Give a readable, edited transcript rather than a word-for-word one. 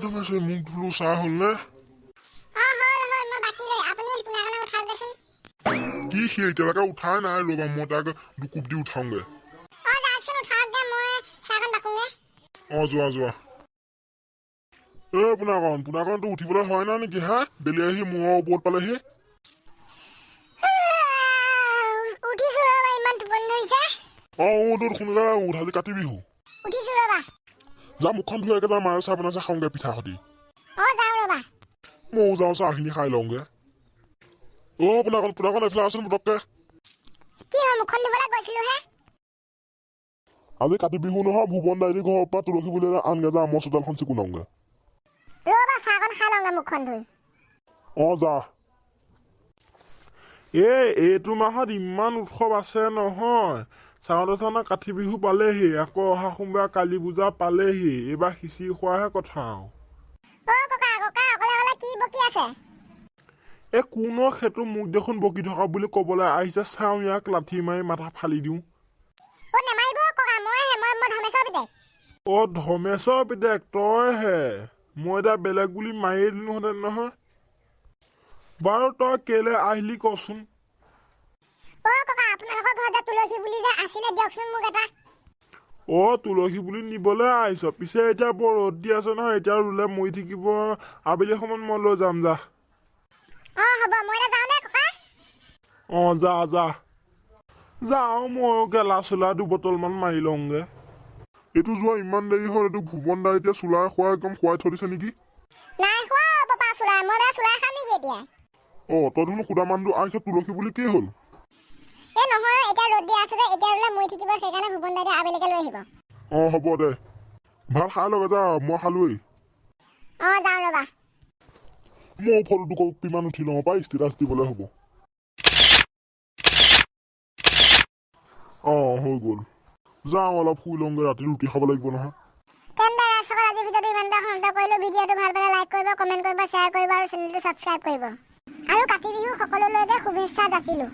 তুমি সেই মুখ ধুলো চাহ হ'ল নে কি সি এতিয়ালৈকে উঠাই নাই ৰবা মই তাক দুকুপ দি উঠাওঁগে যোৱা যোৱা পোনাকণটো উঠিবলৈ হয় না নেকি হা বেলি আহি মূৰৰ ওপৰত পালেহি তোৰ সোনকালে উঠ আজি কাতি বিহু যা মুখখন ধুই একেবাৰে মাৰ চাহ বনাইছে খাওঁগে পিঠা সতি ময়ো যাওঁ চাহখিনি খাই লওঁগে পোনাকণ এইফালে আছোন পটককে আজি কাতি বিহু নহয় ভুৱন দাইটি ঘৰৰ পৰা তুলসী বুলি আনগে যা মই চোতালখন চিকুণাওঁগে যা এইটো মাহত ইমান উৎসৱ আছে নহয় চাওঁতে কাতি বিহু পালেহি আকৌ অহা সোমবাৰে কালী পূজা পালেহি এইবাৰ খিচিৰি খোৱাহে কথা কোনো সেইটো মোক দেখোন বকি থকা বুলি কবলৈ আহিছে চাওঁ ইয়াক লাঠি মাৰি মাথা ফালি দিওঁ ধমেশ্বৰ পিতেক তইহে মই এতিয়া বেলেগ বুলি মাৰি দিলোহেঁতেন নহয় বাৰু তই কেলে আহিলি কচোন তুলসী বুলি নিবলৈ আহিছ পিছে এতিয়া বৰ ৰ'দ দি আছে নহয় এতিয়া ৰুলে মৰি থাকিব আবেলি সময়ত মই লৈ যাম যা যা যা যাওঁ মই গেলা চোলা 2 বটল মান মাৰি লওঁগে এইটো যোৱা ইমান দেৰি হ'ল এইটো ভুৱন দা এতিয়া চোলাই খোৱা একদম খুৱাই থৈ দিছে নেকি তই দেখোন সুদা মানুহটো আহিছ তুলসী বুলি কি হ'ল হ'ব দে ভাল খাই লগে যা মই খালোৱেই মই ফটোটো কিমান উঠি লওঁ পাই ষ্টেটাছ দিবলৈ হ'ব হৈ গ'ল যাওঁ অলপ শুই লওঁগে ৰাতি ৰুটি খাব লাগিব নহয় ভিডিঅ'টো ভাল পালে লাইক কৰিব কমেণ্ট কৰিব শ্বেয়াৰ কৰিব আৰু চেনেলটো ছাবস্ক্ৰাইব কৰিব আৰু কাতি বিহু সকলোলৈকে শুভেচ্ছা যাচিলোঁ।